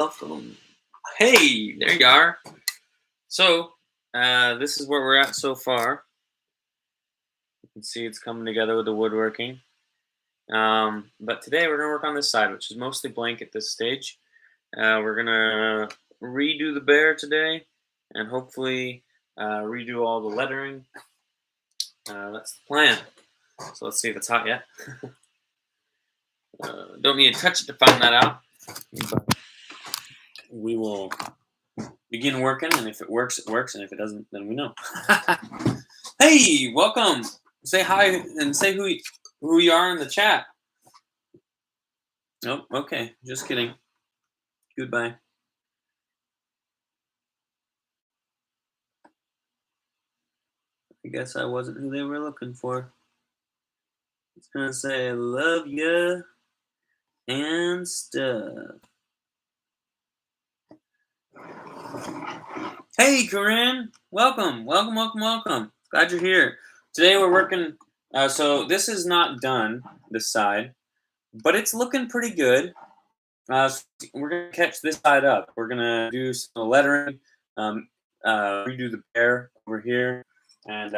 Welcome. Hey, there you are. So, this is where we're at so far. You can see it's coming together with the woodworking. But today we're going to work on this side, which is mostly blank at this stage. We're going to redo the bear today and hopefully redo all the lettering. That's the plan. So let's see if it's hot yet. Don't need to touch it to find that out. But we will begin working, and if it works, it works, and if it doesn't, then we know. Hey, welcome. Say hi and say who you are in the chat. Oh, okay. Just kidding. Goodbye. I guess I wasn't who they were looking for. It's gonna say love ya and stuff. Hey, Corinne. Welcome. Glad you're here. Today we're working. So this is not done, this side, but it's looking pretty good. So we're gonna catch this side up. We're gonna do some lettering, redo the bear over here, and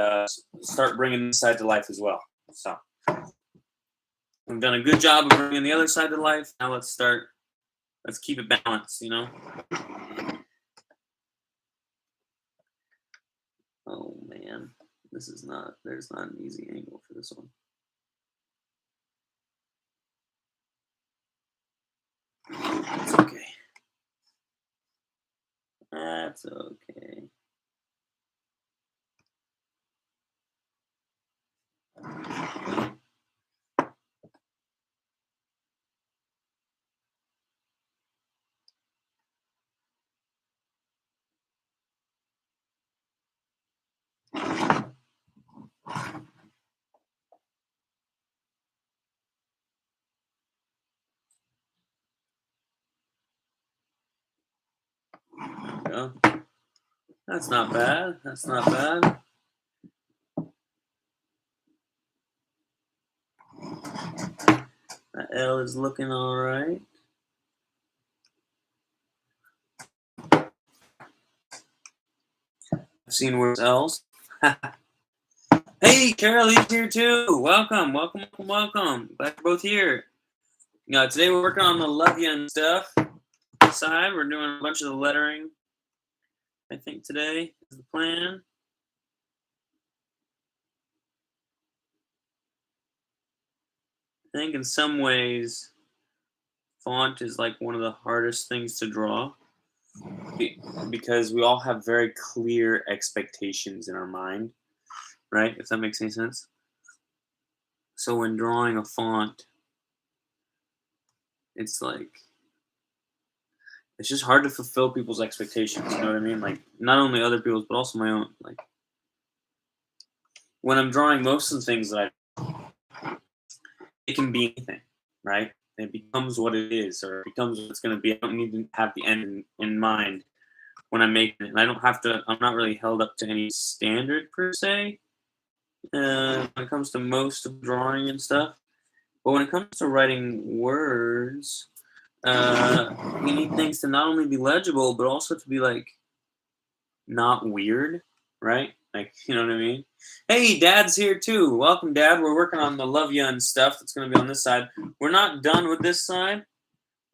start bringing this side to life as well. So we've done a good job of bringing the other side to life. Now let's start. Let's keep it balanced, you know. Oh man, this is not. There's not an easy angle for this one. That's okay. That's okay. There we go. That's not bad. That's not bad. That L is looking all right. I've seen worse L's. Hey, Carolyn's here too. Welcome. Glad you're both here. Today we're working on the love you and stuff side. We're doing a bunch of the lettering. I think today is the plan. I think in some ways, font is like one of the hardest things to draw because we all have very clear expectations in our mind, right? If that makes any sense. So when drawing a font, it's just hard to fulfill people's expectations. You know what I mean? Like not only other people's, but also my own. Like when I'm drawing most of the things that it can be anything, right? It becomes what it is, or it becomes what it's going to be. I don't need to have the end in mind when I'm making it. And I don't have to. I'm not really held up to any standard per se when it comes to most of drawing and stuff. But when it comes to writing words, we need things to not only be legible, but also to be like not weird, right? Like, you know what I mean? Hey, Dad's here too. Welcome, Dad. We're working on the love ya and stuff that's going to be on this side. We're not done with this side,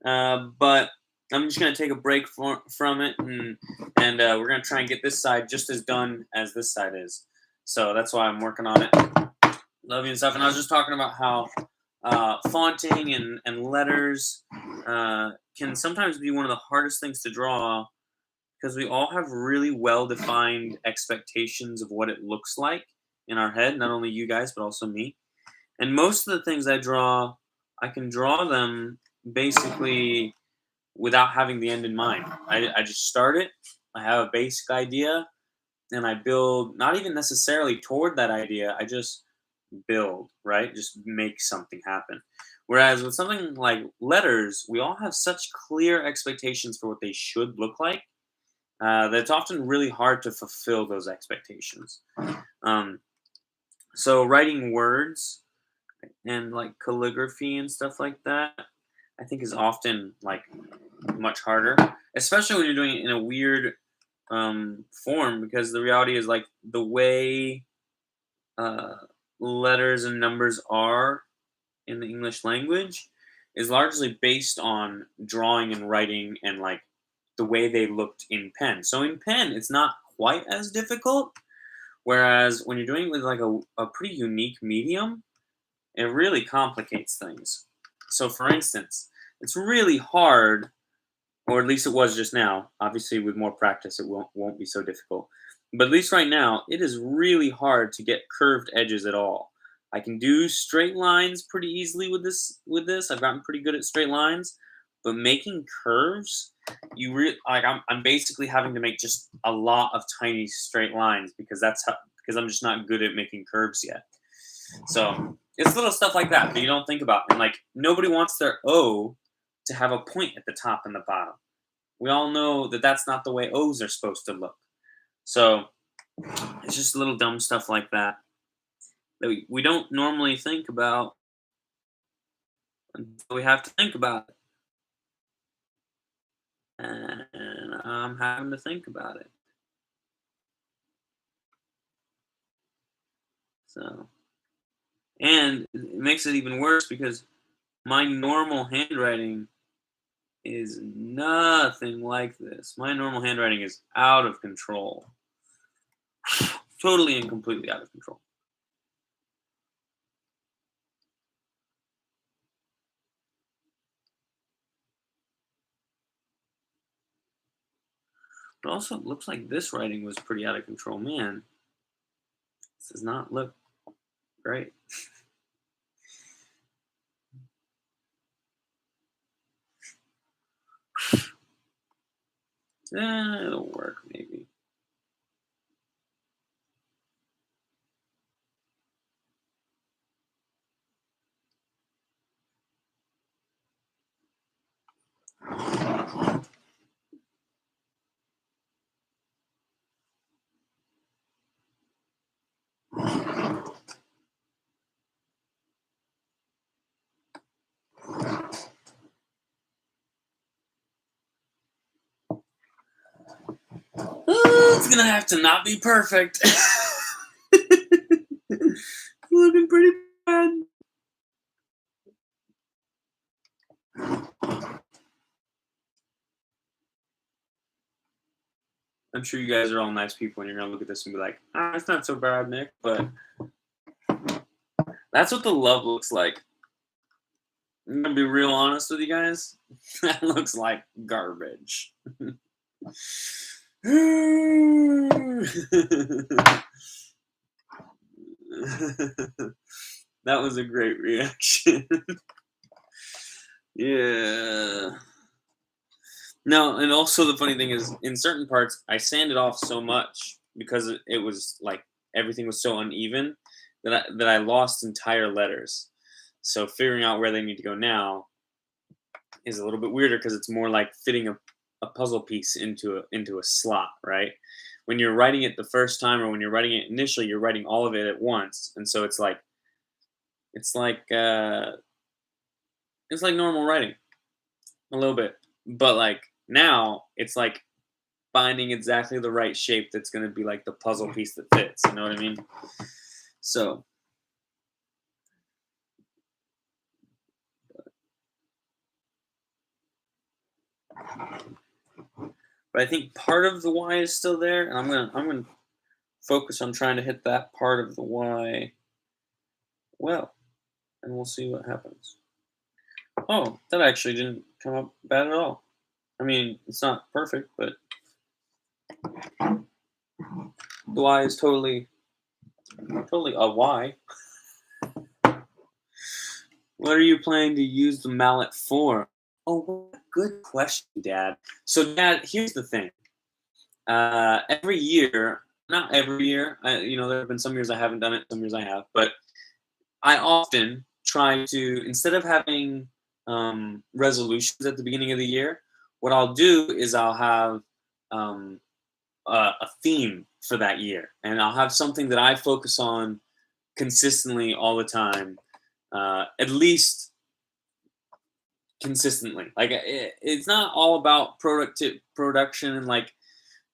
but I'm just going to take a break from it, and we're going to try and get this side just as done as this side is. So that's why I'm working on it. Love you and stuff. And I was just talking about how fonting and letters can sometimes be one of the hardest things to draw because we all have really well-defined expectations of what it looks like in our head, not only you guys, but also me. And most of the things I draw, I can draw them basically without having the end in mind. I just start it, I have a basic idea, and I build, not even necessarily toward that idea, I just build, right? Just make something happen. Whereas with something like letters, we all have such clear expectations for what they should look like that it's often really hard to fulfill those expectations. So writing words and like calligraphy and stuff like that, I think is often like much harder, especially when you're doing it in a weird form, because the reality is like the way uh, letters and numbers are in the English language is largely based on drawing and writing and like the way they looked in pen. So in pen, it's not quite as difficult. Whereas when you're doing it with like a pretty unique medium, it really complicates things. So for instance, it's really hard, or at least it was just now. Obviously, with more practice, it won't be so difficult. But at least right now, it is really hard to get curved edges at all. I can do straight lines pretty easily with this. I've gotten pretty good at straight lines, but making curves, I'm basically having to make just a lot of tiny straight lines because I'm just not good at making curves yet. So it's little stuff like that that you don't think about. And like nobody wants their O to have a point at the top and the bottom. We all know that that's not the way O's are supposed to look. So it's just little dumb stuff like that that we don't normally think about until we have to think about it. And I'm having to think about it. So, and it makes it even worse because my normal handwriting is nothing like this. My normal handwriting is out of control. Totally and completely out of control. But also, it looks like this writing was pretty out of control. Man, this does not look great. It'll work maybe. It's gonna have to not be perfect. Looking pretty bad. I'm sure you guys are all nice people and you're gonna look at this and be like, it's not so bad, Nick, but that's what the love looks like. I'm gonna be real honest with you guys. That looks like garbage. That was a great reaction. Yeah. No, and also the funny thing is, in certain parts, I sanded off so much because it was like everything was so uneven that I lost entire letters. So figuring out where they need to go now is a little bit weirder because it's more like fitting a puzzle piece into a slot, right? When you're writing it the first time or when you're writing it initially, you're writing all of it at once, and so it's like uh, it's like normal writing a little bit, but like now it's like finding exactly the right shape that's going to be like the puzzle piece that fits. You know what I mean? So but I think part of the Y is still there, and I'm gonna focus on trying to hit that part of the Y well, and we'll see what happens. Oh, that actually didn't come up bad at all. I mean, it's not perfect, but the Y is totally a Y. What are you planning to use the mallet for? Oh, what a good question, Dad. So, Dad, here's the thing. Every year, not every year, there have been some years I haven't done it, some years I have, but I often try to, instead of having resolutions at the beginning of the year, what I'll do is I'll have um, a theme for that year, and I'll have something that I focus on consistently all the time, at least consistently. Like it's not all about production and like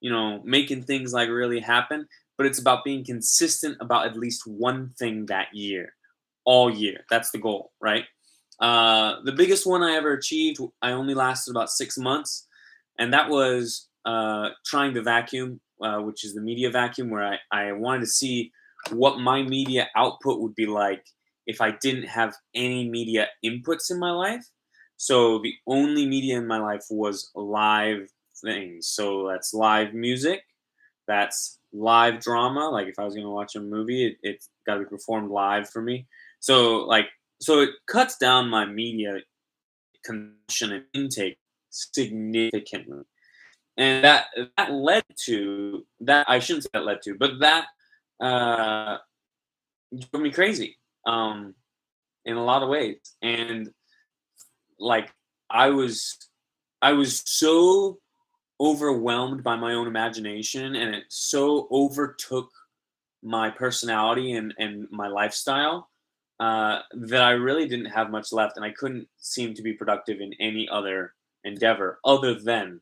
making things like really happen, but it's about being consistent about at least one thing that year, all year. That's the goal, right? The biggest one I ever achieved, I only lasted about 6 months, and that was trying the vacuum, which is the media vacuum, where I wanted to see what my media output would be like if I didn't have any media inputs in my life. So the only media in my life was live things. So that's live music, that's live drama. Like if I was going to watch a movie, it's got to be performed live for me. So like, so it cuts down my media consumption and intake significantly, and that led to that. I shouldn't say that led to, but that uh, drove me crazy in a lot of ways. And like I was, I was so overwhelmed by my own imagination, and it so overtook my personality and my lifestyle that I really didn't have much left, and I couldn't seem to be productive in any other endeavor other than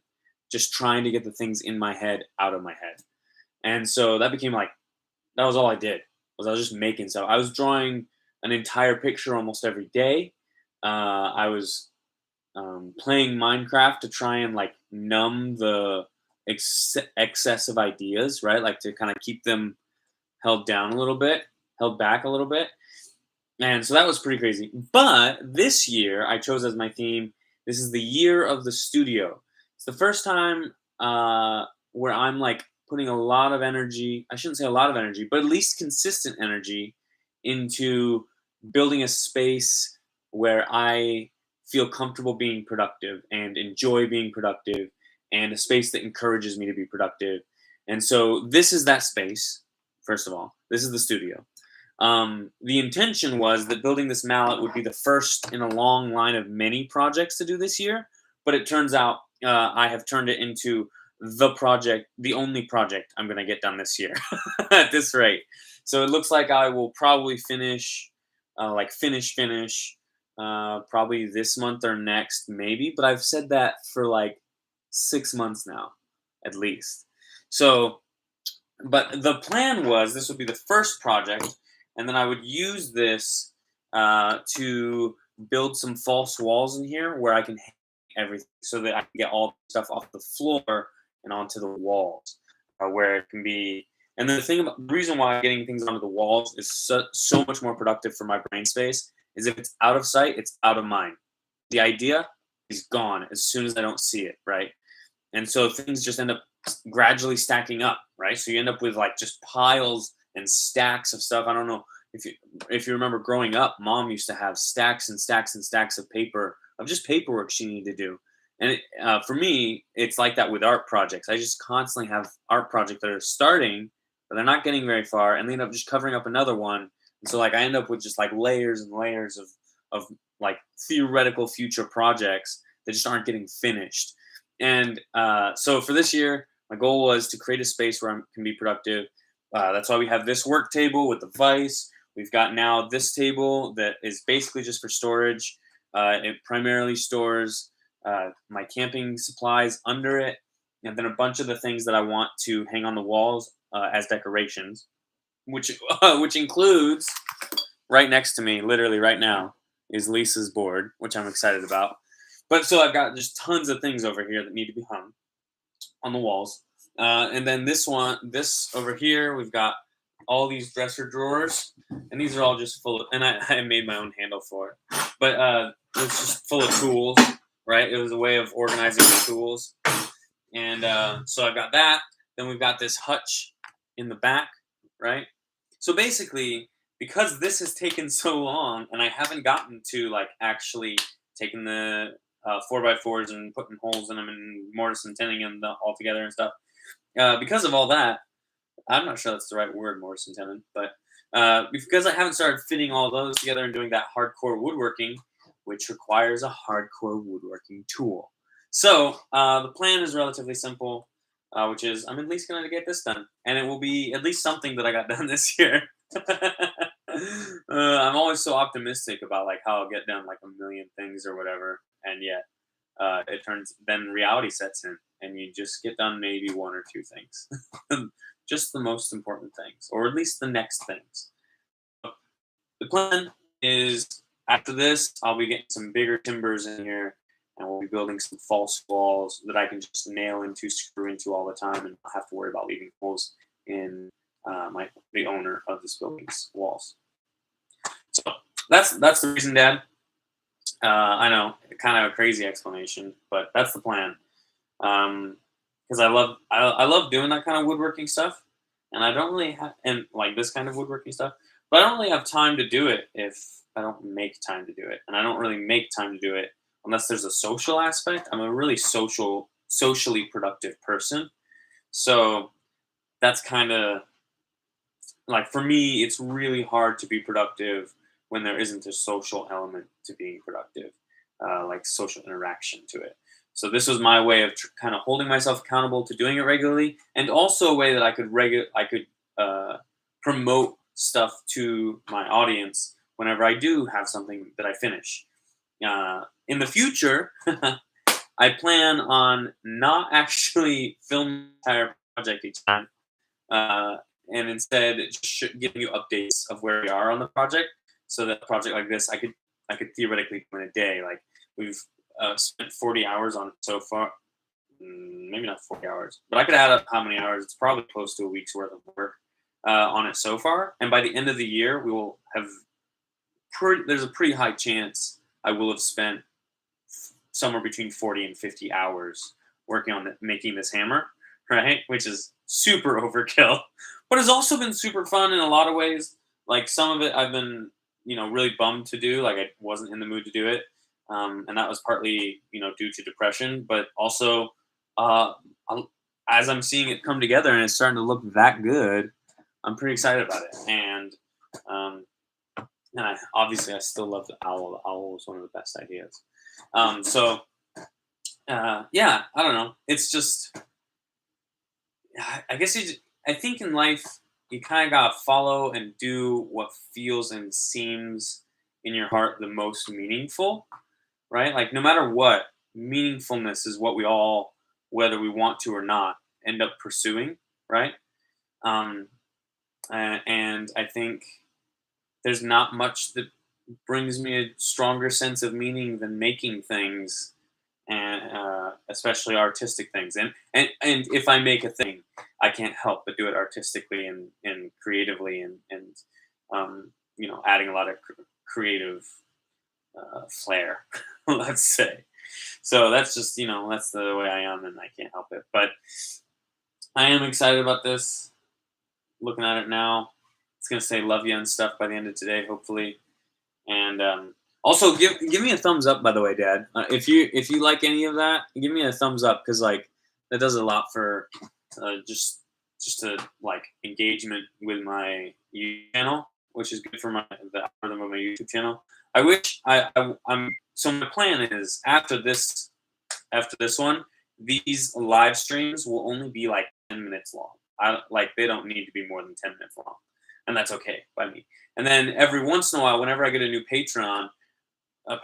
just trying to get the things in my head out of my head. And so that became like that was all I did, was I was just making stuff. I was drawing an entire picture almost every day. I was playing Minecraft to try and like numb the excess of ideas, right? Like to kind of keep them held down a little bit, held back a little bit. And so that was pretty crazy. But this year, I chose as my theme, this is the year of the studio. It's the first time where I'm like putting a lot of energy, I shouldn't say a lot of energy, but at least consistent energy into building a space where I feel comfortable being productive and enjoy being productive, and a space that encourages me to be productive. And so this is that space, first of all. This is the studio. The intention was that building this mallet would be the first in a long line of many projects to do this year, but it turns out I have turned it into the project, the only project I'm going to get done this year at this rate. So it looks like I will probably finish, probably this month or next, maybe. But I've said that for like 6 months now, at least. So, but the plan was this would be the first project, and then I would use this to build some false walls in here where I can hang everything, so that I can get all the stuff off the floor and onto the walls, where it can be. And then the reason why getting things onto the walls is so much more productive for my brain space is if it's out of sight, it's out of mind. The idea is gone as soon as I don't see it, right? And so things just end up gradually stacking up, right? So you end up with like just piles and stacks of stuff. I don't know if you remember growing up, mom used to have stacks and stacks and stacks of paper, of just paperwork she needed to do. And for me, it's like that with art projects. I just constantly have art projects that are starting, but they're not getting very far, and they end up just covering up another one. And so like I end up with just like layers and layers of like theoretical future projects that just aren't getting finished. And so for this year, my goal was to create a space where I can be productive. That's why we have this work table with the vise. We've got now this table that is basically just for storage. It primarily stores my camping supplies under it, and then a bunch of the things that I want to hang on the walls as decorations, which which includes right next to me, literally right now, is Lisa's board, which I'm excited about. But so I've got just tons of things over here that need to be hung on the walls. And then this over here, we've got all these dresser drawers, and these are all just full of, and I made my own handle for it, but it's just full of tools, right? It was a way of organizing the tools. And so I've got that. Then we've got this hutch in the back, right? So basically, because this has taken so long, and I haven't gotten to like actually taking the 4x4s and putting holes in them and mortise and tinning them all together and stuff. Because of all that, I'm not sure that's the right word, mortise and tenon, but because I haven't started fitting all those together and doing that hardcore woodworking, which requires a hardcore woodworking tool. So the plan is relatively simple, which is I'm at least going to get this done, and it will be at least something that I got done this year. I'm always so optimistic about like how I'll get done like a million things or whatever, and yet then reality sets in, and you just get done maybe one or two things, just the most important things, or at least the next things. The plan is after this, I'll be getting some bigger timbers in here, and we'll be building some false walls that I can just nail into, screw into all the time, and not have to worry about leaving holes in the owner of this building's walls. So that's the reason, Dad. I know, kind of a crazy explanation, but that's the plan. Because I love doing that kind of woodworking stuff, and I don't really have and like this kind of woodworking stuff, but I don't really have time to do it if I don't make time to do it, and I don't really make time to do it unless there's a social aspect. I'm a really socially productive person, so that's kind of like for me, it's really hard to be productive when there isn't a social element to being productive, like social interaction to it. So this was my way of kind of holding myself accountable to doing it regularly, and also a way that I could promote stuff to my audience whenever I do have something that I finish. In the future, I plan on not actually filming the entire project each time, and instead just giving you updates of where we are on the project. So that a project like this, I could theoretically do in a day. Like we've spent 40 hours on it so far. Maybe not 40 hours, but I could add up how many hours. It's probably close to a week's worth of work on it so far. And by the end of the year, we will have there's a pretty high chance I will have spent somewhere between 40 and 50 hours working on making this hammer, right? Which is super overkill, but it's also been super fun in a lot of ways. Like some of it I've been, really bummed to do. Like I wasn't in the mood to do it. And that was partly, due to depression, but also as I'm seeing it come together and it's starting to look that good, I'm pretty excited about it. And obviously I still love the owl. The owl was one of the best ideas. Yeah, I don't know. It's just, I guess I think in life you kind of gotta follow and do what feels and seems in your heart the most meaningful, right? Like no matter what, meaningfulness is what we all, whether we want to or not, end up pursuing, right? And I think there's not much that brings me a stronger sense of meaning than making things, and especially artistic things. And if I make a thing, I can't help but do it artistically and creatively and adding a lot of creative flair, let's say. So that's just that's the way I am, and I can't help it. But I am excited about this. Looking at it now, it's gonna say "love you" and stuff by the end of today, hopefully. And also give me a thumbs up, by the way, Dad. If you like any of that, give me a thumbs up, because like that does a lot for just to like engagement with my YouTube channel, which is good for the algorithm of my YouTube channel. I wish I'm so my plan is after this one, these live streams will only be like 10 minutes long. They don't need to be more than 10 minutes long, and that's okay by me. And then every once in a while, whenever I get a new patron, we'll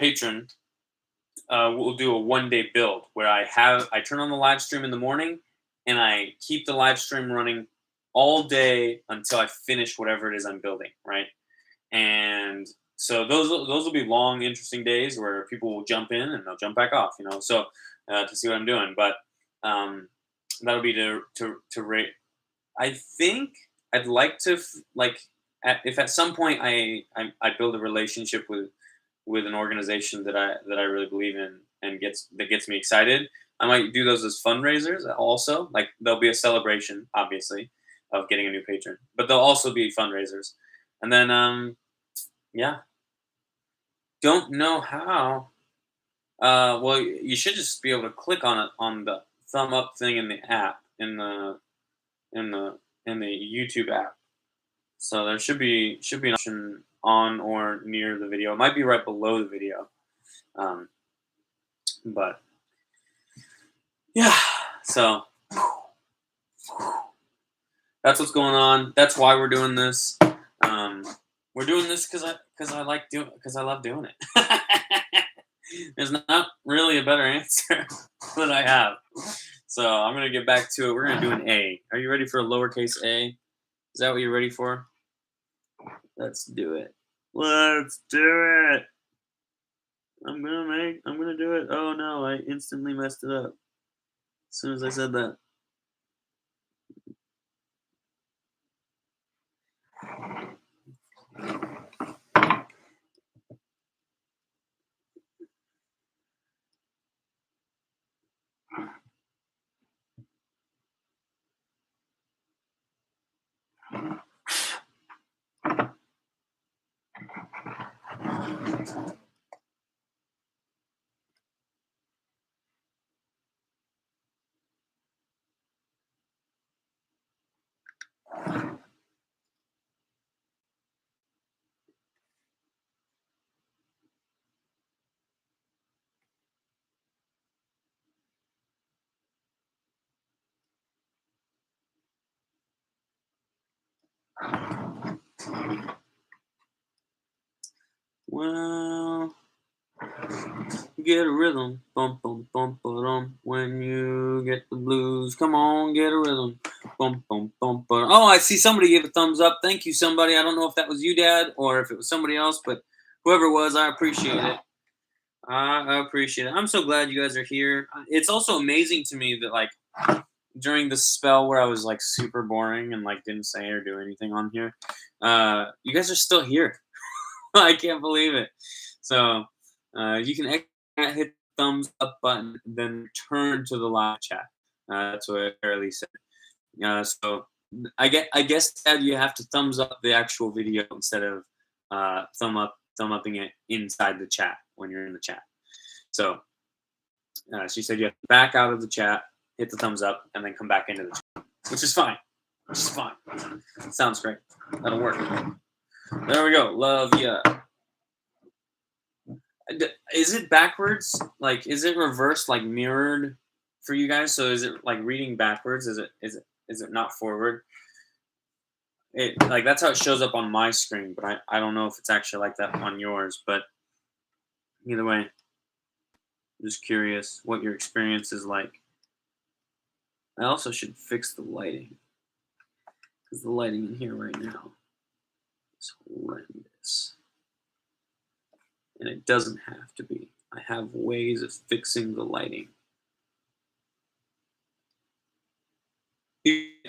do a 1-day build where I turn on the live stream in the morning, and I keep the live stream running all day until I finish whatever it is I'm building, right? And so those will be long, interesting days where people will jump in and they'll jump back off, so to see what I'm doing. But that'll be to rate. I think I'd like to if at some point I build a relationship with an organization that I really believe in and that gets me excited, I might do those as fundraisers also. Like there'll be a celebration, obviously, of getting a new patron, but they'll also be fundraisers. And then yeah, don't know how. Well, you should just be able to click on it on the thumb up thing in the app in the YouTube app. So there should be an option on or near the video. It might be right below the video. But yeah, so that's what's going on. That's why we're doing this. We're doing this because I love doing it. There's not really a better answer that I have. So I'm gonna get back to it. We're gonna do an A. Are you ready for a lowercase a? Is that what you're ready for? Let's do it. Let's do it. I'm gonna do it. Oh no, I instantly messed it up as soon as I said that. Well, get a rhythm, bum bum bum ba-dum. When you get the blues, come on, get a rhythm, bum bum bum ba-dum. Oh, I see somebody gave a thumbs up. Thank you, somebody. I don't know if that was you, Dad, or if it was somebody else, but whoever it was, I appreciate it. I appreciate it. I'm so glad you guys are here. It's also amazing to me that like during the spell where I was like super boring and like didn't say or do anything on here, you guys are still here. I can't believe it. So you can hit the thumbs up button, then return to the live chat. That's what Fairly said. So I guess that you have to thumbs up the actual video instead of thumb upping it inside the chat when you're in the chat. So she said you have to back out of the chat, hit the thumbs up, and then come back into the chat, which is fine. Which is fine. Sounds great. That'll work. There we go. Love ya. Is it backwards? Like, is it reversed, like mirrored for you guys? So is it like reading backwards? Is it not forward? It like that's how it shows up on my screen, but I don't know if it's actually like that on yours. But either way, I'm just curious what your experience is like. I also should fix the lighting because the lighting in here right now is horrendous. And it doesn't have to be. I have ways of fixing the lighting.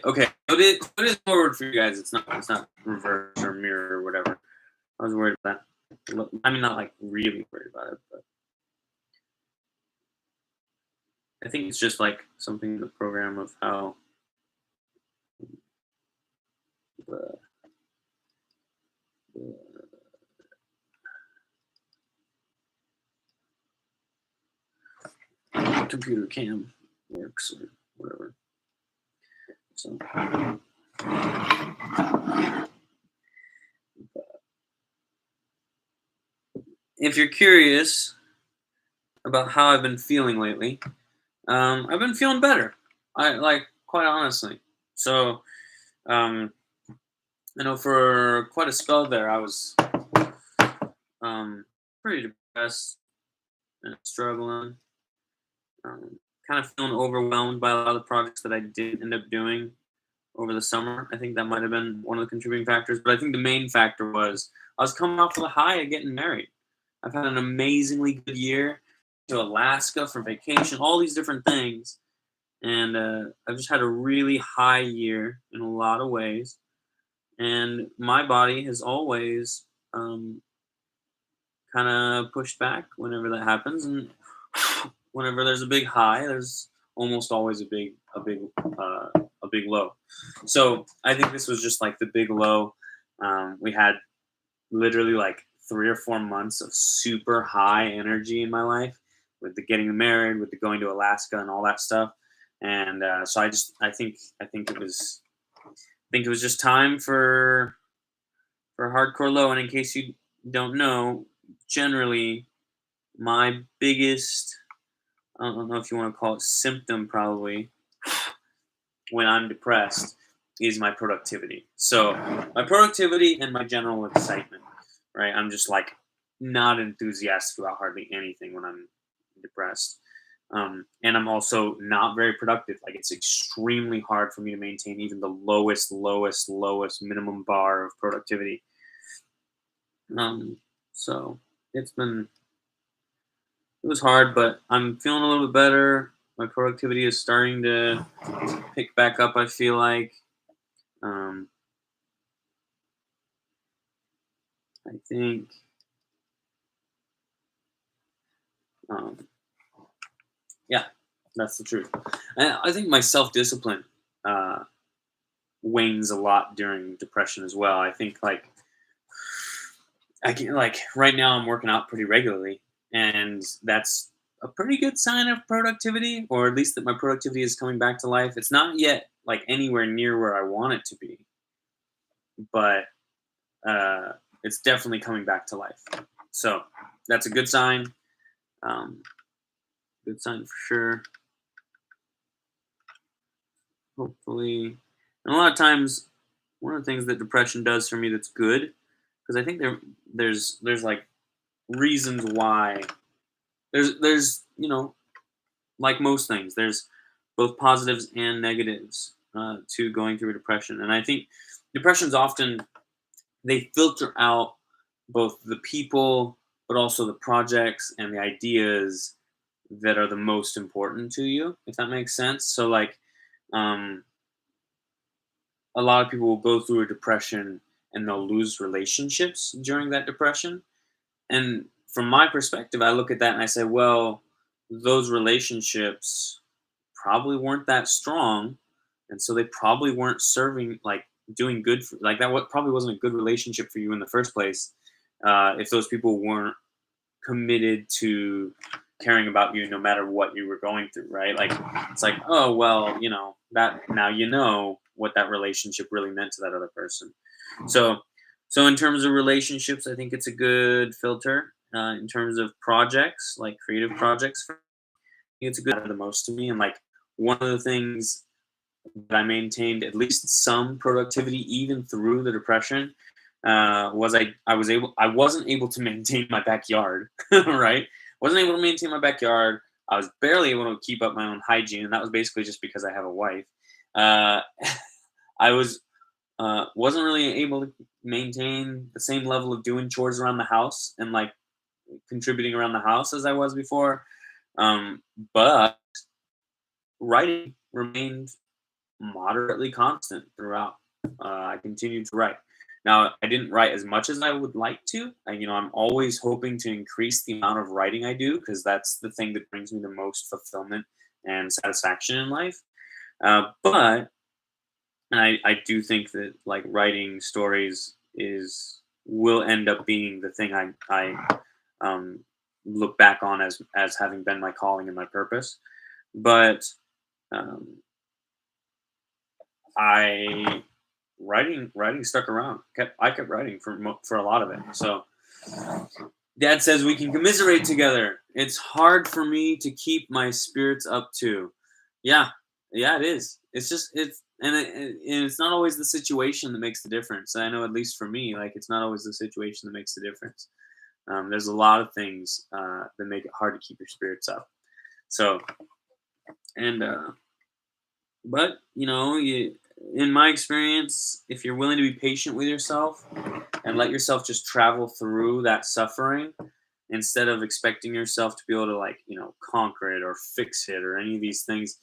Okay, what is forward for you guys? It's not reverse or mirror or whatever. I was worried about that. I mean, not like really worried about it, but I think it's just like something in the program of how the computer cam works or whatever. So, if you're curious about how I've been feeling lately, I've been feeling better. I like quite honestly. So, I know for quite a spell there, I was pretty depressed and struggling. Kind of feeling overwhelmed by a lot of the projects that I did end up doing over the summer. I think that might have been one of the contributing factors, but I think the main factor was I was coming off of the high of getting married. I've had an amazingly good year to Alaska for vacation, all these different things. And I've just had a really high year in a lot of ways. And my body has always kind of pushed back whenever that happens. And whenever there's a big high, there's almost always a big low. So I think this was just like the big low. We had literally like 3 or 4 months of super high energy in my life with the getting married, with the going to Alaska and all that stuff. And so I think it was just time for a hardcore low. And in case you don't know, generally my biggest, I don't know if you want to call it symptom, probably when I'm depressed, is my productivity. So my productivity and my general excitement, right? I'm just like not enthusiastic about hardly anything when I'm depressed. And I'm also not very productive. Like it's extremely hard for me to maintain even the lowest minimum bar of productivity. So it was hard, but I'm feeling a little bit better. My productivity is starting to pick back up, I feel like. Um, I think, um, yeah, that's the truth. I think my self discipline uh, wanes a lot during depression as well. I think I can right now I'm working out pretty regularly, and that's a pretty good sign of productivity, or at least that my productivity is coming back to life. It's not yet like anywhere near where I want it to be, but uh, it's definitely coming back to life. So that's a good sign. Um, good sign for sure. Hopefully, and a lot of times, one of the things that depression does for me that's good, because I think there's like reasons why there's like most things, there's both positives and negatives to going through a depression, and I think depressions often they filter out both the people, but also the projects and the ideas that are the most important to you, if that makes sense. So, like, um, a lot of people will go through a depression and they'll lose relationships during that depression. And from my perspective, I look at that and I say, well, those relationships probably weren't that strong. And so they probably weren't serving, like, doing good for, like, that what probably wasn't a good relationship for you in the first place, if those people weren't committed to caring about you no matter what you were going through, right? Like it's like, oh well, that now what that relationship really meant to that other person. So in terms of relationships, I think it's a good filter. In terms of projects, like creative projects, it's a good matter the most to me. And like one of the things that I maintained at least some productivity even through the depression was I wasn't able to maintain my backyard, right? Wasn't able to maintain my backyard. I was barely able to keep up my own hygiene, and that was basically just because I have a wife. Uh, I wasn't really able to maintain the same level of doing chores around the house and like contributing around the house as I was before. Um, but writing remained moderately constant throughout. I continued to write. Now, I didn't write as much as I would like to. I'm always hoping to increase the amount of writing I do because that's the thing that brings me the most fulfillment and satisfaction in life. But I do think that like writing stories is will end up being the thing I look back on as having been my calling and my purpose. But um, I writing stuck around. I kept writing for a lot of it. So Dad says we can commiserate together. It's hard for me to keep my spirits up too. Yeah, yeah, it is. It's just and it's not always the situation that makes the difference. I know at least for me, like it's not always the situation that makes the difference. There's a lot of things that make it hard to keep your spirits up. So and but in my experience, if you're willing to be patient with yourself and let yourself just travel through that suffering instead of expecting yourself to be able to like conquer it or fix it or any of these things,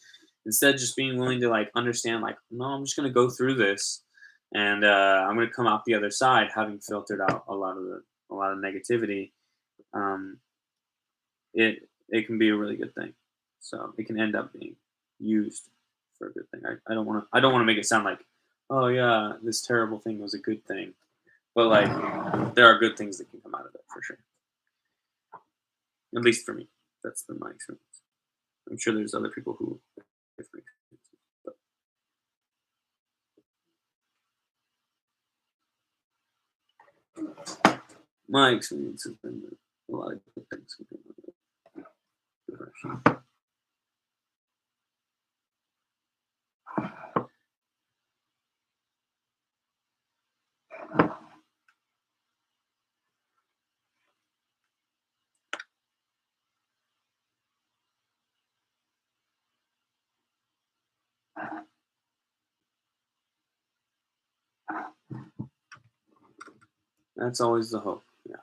instead just being willing to like understand like, no, I'm just going to go through this and I'm going to come out the other side having filtered out a lot of negativity. um, it can be a really good thing. So it can end up being used for a good thing. I don't want to make it sound like, oh yeah, this terrible thing was a good thing, but like there are good things that can come out of it for sure. At least for me, that's been my experience. I'm sure there's other people who have different experiences, but my experience has been that a lot of good things can come out of depression. That's always the hope. Yeah.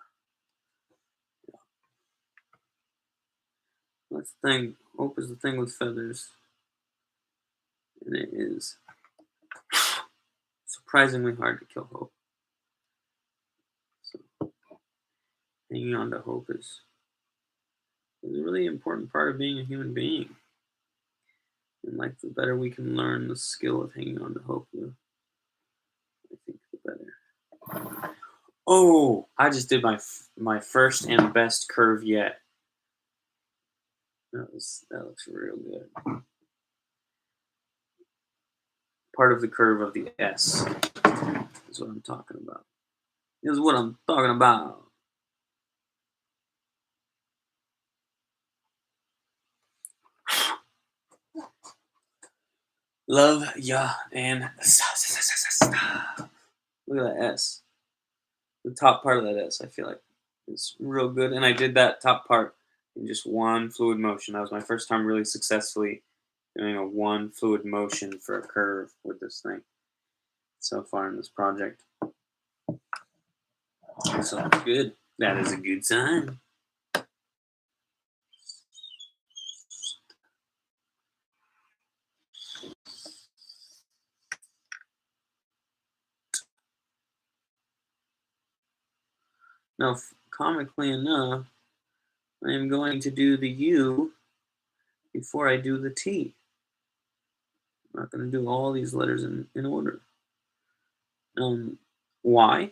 That's the thing. Hope is the thing with feathers. And it is surprisingly hard to kill hope. So hanging on to hope is a really important part of being a human being. And like the better we can learn the skill of hanging on to hope, I think the better. Oh, I just did my first and best curve yet. That looks real good. Part of the curve of the S is what I'm talking about. Is what I'm talking about. Love ya and look at that S. The top part of that S, I feel like is real good. And I did that top part in just one fluid motion. That was my first time really successfully doing a one fluid motion for a curve with this thing so far in this project. So good. That is a good sign. Now, comically enough, I am going to do the U before I do the T. I'm not going to do all these letters in order. Why?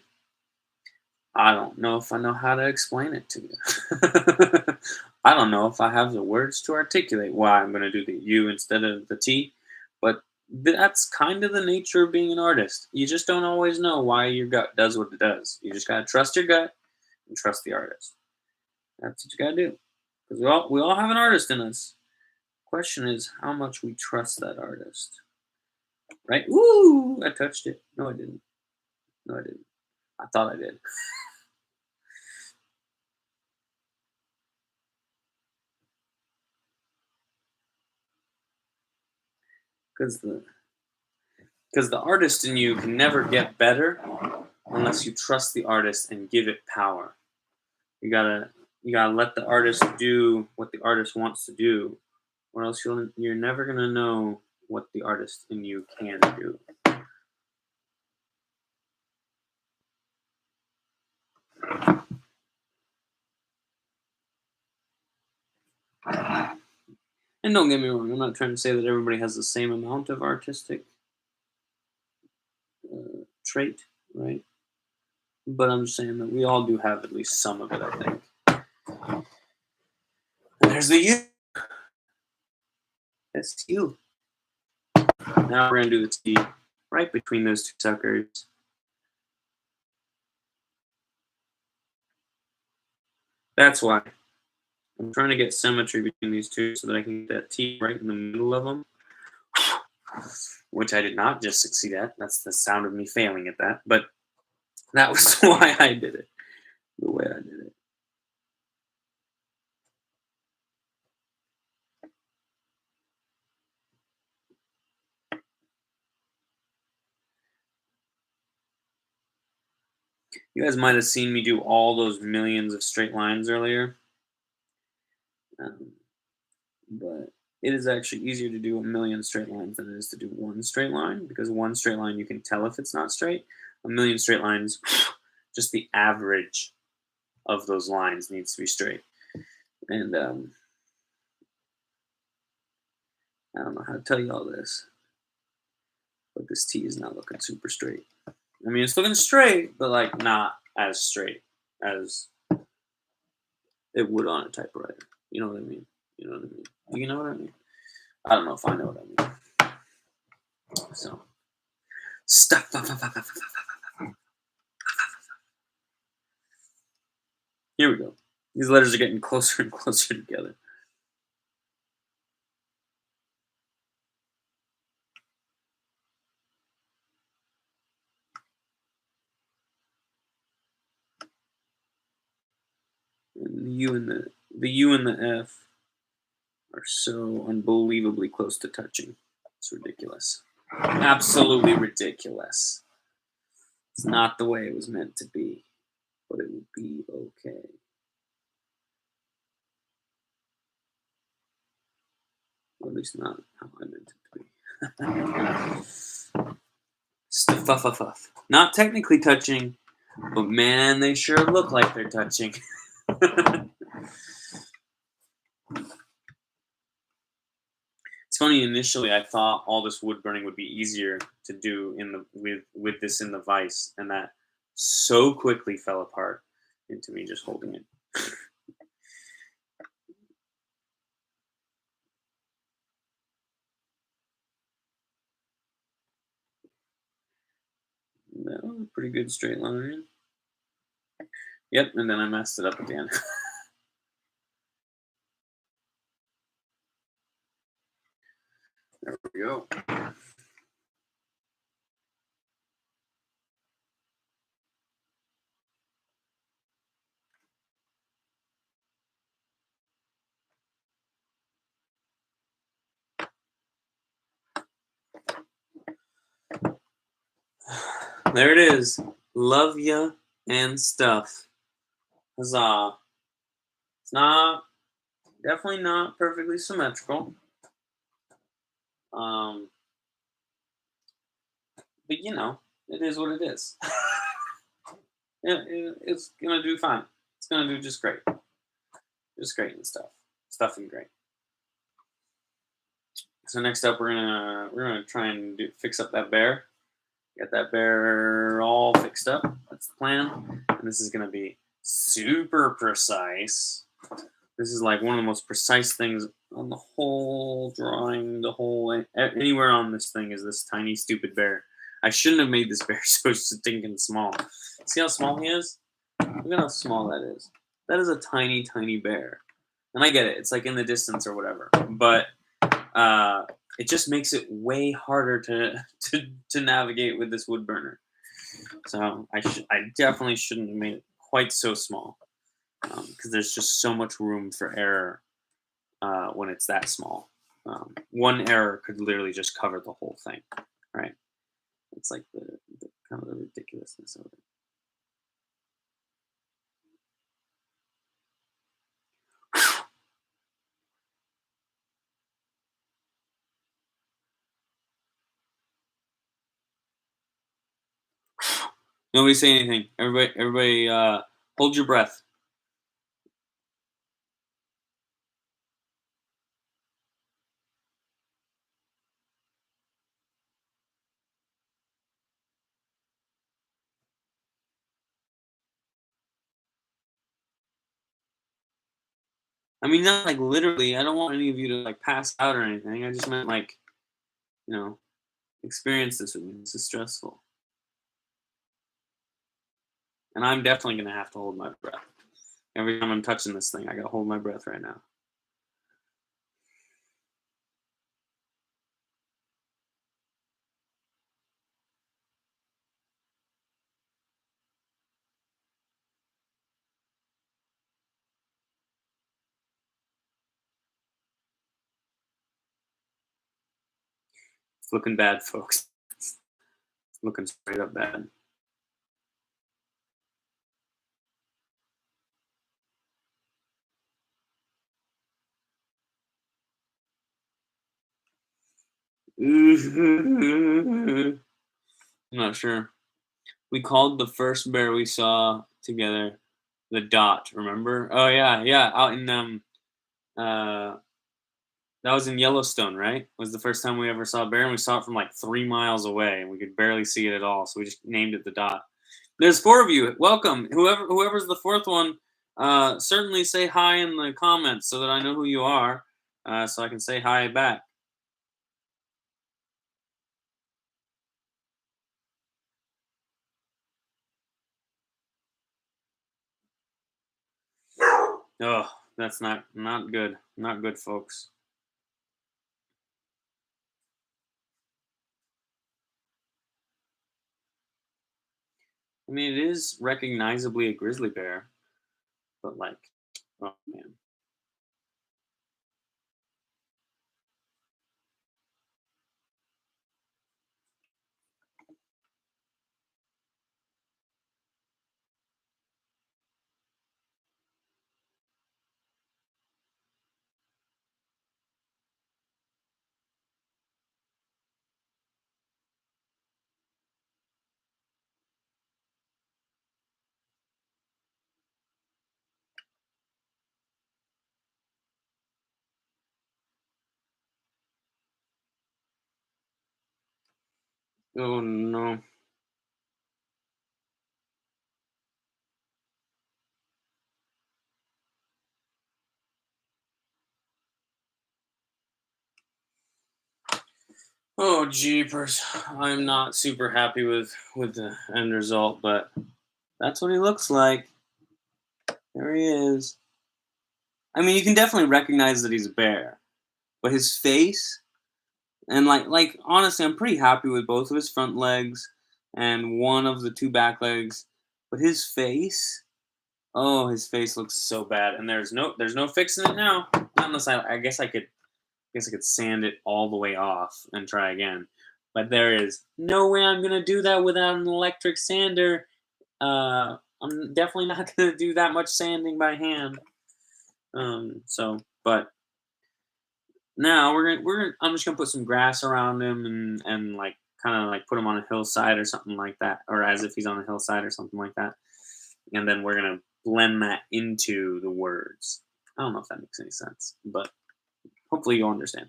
I don't know if I know how to explain it to you. I don't know if I have the words to articulate why I'm going to do the U instead of the T, but that's kind of the nature of being an artist. You just don't always know why your gut does what it does. You just got to trust your gut and trust the artist. That's what you got to do. Because we all have an artist in us. Question is how much we trust that artist. Right? Woo! I touched it. No, I didn't. No, I didn't. I thought I did. Because the artist in you can never get better unless you trust the artist and give it power. You gotta let the artist do what the artist wants to do, or else you're never gonna know what the artist in you can do. And don't get me wrong, I'm not trying to say that everybody has the same amount of artistic trait, right? But I'm just saying that we all do have at least some of it, I think. And there's the U. That's you. Now we're gonna do the T right between those two suckers. That's why I'm trying to get symmetry between these two so that I can get that T right in the middle of them, which I did not just succeed at. That's the sound of me failing at that. But that was why I did it, the way I did it. You guys might have seen me do all those millions of straight lines earlier. But it is actually easier to do a million straight lines than it is to do one straight line, because one straight line you can tell if it's not straight. A million straight lines, just the average of those lines needs to be straight. And I don't know how to tell you all this, but this T is not looking super straight. I mean, it's looking straight, but like not as straight as it would on a typewriter. You know what I mean? You know what I mean? Do you know what I mean? I don't know if I know what I mean. So, stop. Here we go. These letters are getting closer and closer together. And the U and the F are so unbelievably close to touching. It's ridiculous. Absolutely ridiculous. It's not the way it was meant to be. but it will be okay. Or at least not how I meant it to be. Stuff. Not technically touching, but man, they sure look like they're touching. It's funny. Initially, I thought all this wood burning would be easier to do in the with this in the vise, and that so quickly fell apart into me just holding it. That was a pretty good straight line. Yep, and then I messed it up again. There we go. There it is. Love ya and stuff. Huzzah. It's not, definitely not perfectly symmetrical. But you know, it is what it is. It's gonna do fine. It's gonna do just great. Just great and stuff. Stuff and great. So next up, we're gonna try and fix up that bear. Get that bear all fixed up. That's the plan. And this is gonna be super precise. This is like one of the most precise things on the whole drawing. The whole anywhere on this thing is this tiny stupid bear. I shouldn't have made this bear so stinking small. See how small he is? Look at how small that is. That is a tiny, tiny bear. And I get it. It's like in the distance or whatever. But it just makes it way harder to navigate with this wood burner. So I definitely shouldn't have made it quite so small because there's just so much room for error when it's that small. One error could literally just cover the whole thing, right? It's like the kind of the ridiculousness of it. Nobody say anything. Everybody, hold your breath. I mean, not like literally. I don't want any of you to like pass out or anything. I just meant like, you know, experience this with me. This is stressful, and I'm definitely gonna have to hold my breath every time I'm touching this thing. I gotta hold my breath right now. It's looking bad, folks. It's looking straight up bad. I'm not sure. We called the first bear we saw together the Dot. Remember? Oh yeah. Out in uh that was in Yellowstone, right? It was the first time we ever saw a bear, and we saw it from like 3 miles away, and we could barely see it at all. So we just named it the Dot. There's four of you. Welcome. Whoever's the fourth one, certainly say hi in the comments so that I know who you are, so I can say hi back. Oh, that's not good. Not good, folks. I mean, it is recognizably a grizzly bear, but like, oh man. Oh no. Oh jeepers. I'm not super happy with the end result, but that's what he looks like. There he is. I mean, you can definitely recognize that he's a bear, but his face and like honestly, I'm pretty happy with both of his front legs and one of the two back legs, but his face, oh, his face looks so bad, and there's no fixing it now. Not unless I guess I could sand it all the way off and try again. But there is no way I'm gonna do that without an electric sander. I'm definitely not gonna do that much sanding by hand. But now I'm just gonna put some grass around him and like kind of like put him on a hillside or something like that, or as if he's on a hillside or something like that. And then we're gonna blend that into the words. I don't know if that makes any sense, but hopefully you'll understand.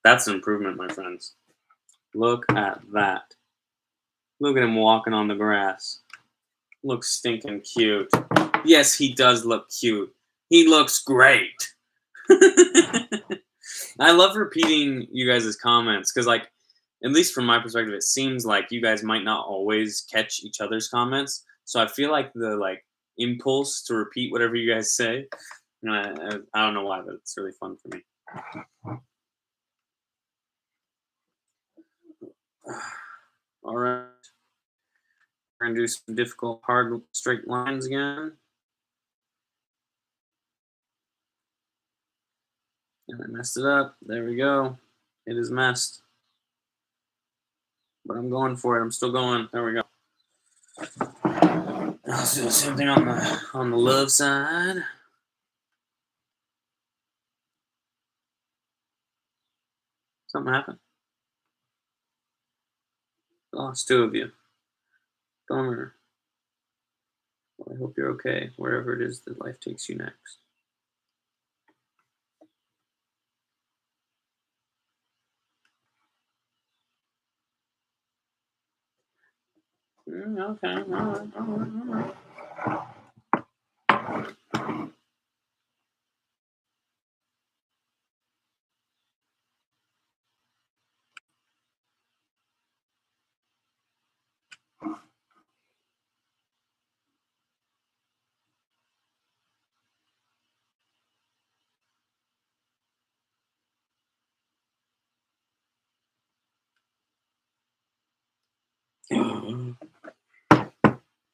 That's an improvement, my friends. Look at that. Look at him walking on the grass. Looks stinking cute. Yes, he does look cute. He looks great. I love repeating you guys' comments because, like, at least from my perspective, it seems like you guys might not always catch each other's comments. So I feel like the impulse to repeat whatever you guys say. I don't know why, but it's really fun for me. All right, we're gonna do some difficult, hard, straight lines again. And I messed it up. There we go. It is messed. But I'm going for it. I'm still going. There we go. Let's do the same thing on the love side. Something happened. Oh, it's two of you. Bummer. Well, I hope you're okay, wherever it is that life takes you next. Okay. All right. All right. All right.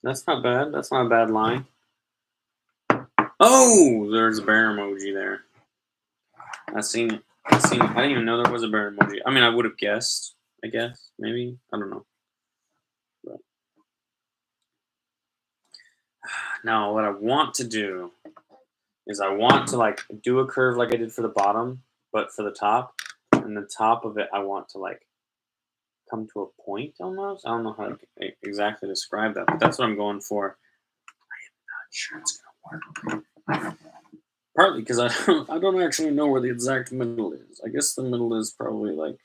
That's not bad. That's not a bad line. Oh, there's a bear emoji there. I seen it. I seen it. I didn't even know there was a bear emoji. I mean, I would have guessed. I guess maybe. I don't know. But now, what I want to do is I want to like do a curve like I did for the bottom, but for the top, and the top of it, I want to like come to a point almost. I don't know how to exactly describe that, but that's what I'm going for. Not sure it's gonna work. Partly because I don't actually know where the exact middle is. I guess the middle is probably like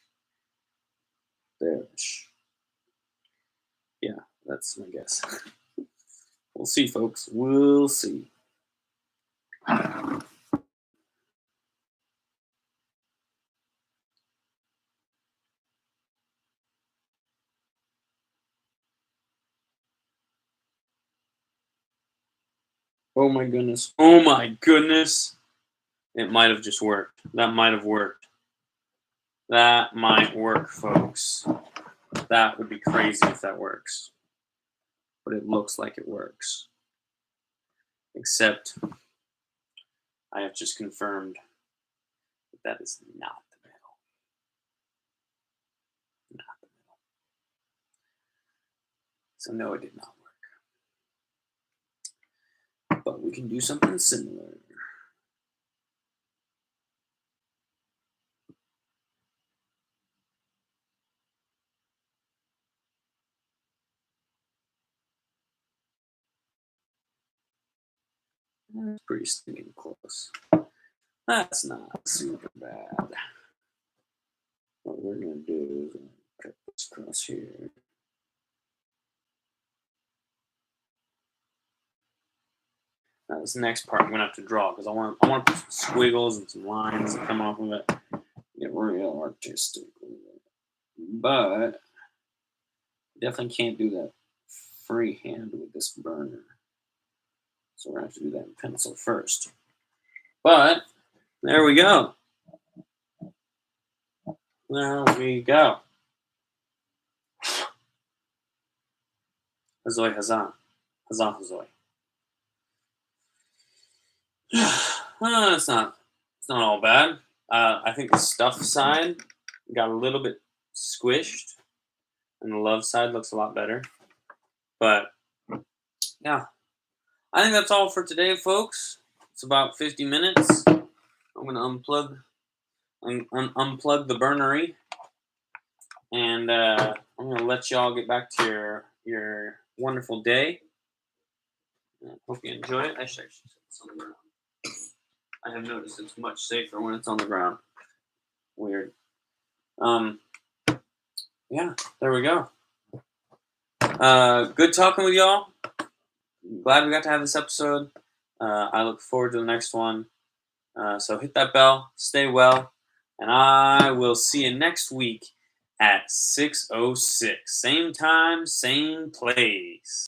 there. Yeah, that's my guess. We'll see, folks. We'll see. Oh my goodness. Oh my goodness. It might have just worked. That might have worked. That might work, folks. That would be crazy if that works. But it looks like it works. except I have just confirmed that that is not the middle. Not the middle. So no, it did not work. But we can do something similar. That's pretty stinking close. That's not super bad. What we're gonna do is cut this across here. Now this next part I'm gonna have to draw because I want to put some squiggles and some lines that come off of it. Get real artistic with it. But definitely can't do that freehand with this burner. So we're gonna have to do that in pencil first. But there we go. There we go. Hazoi Hazan. Hazan Hazoi. It's not all bad. I think the stuff side got a little bit squished, and the love side looks a lot better. But yeah, I think that's all for today, folks. It's about 50 minutes. I'm gonna unplug the burnery, and I'm gonna let y'all get back to your wonderful day. I hope you enjoy it. I should actually set this on the ground. I have noticed it's much safer when it's on the ground. Weird. Yeah, there we go. Good talking with y'all. Glad we got to have this episode. I look forward to the next one. So hit that bell, stay well, and I will see you next week at 6:06. Same time, same place.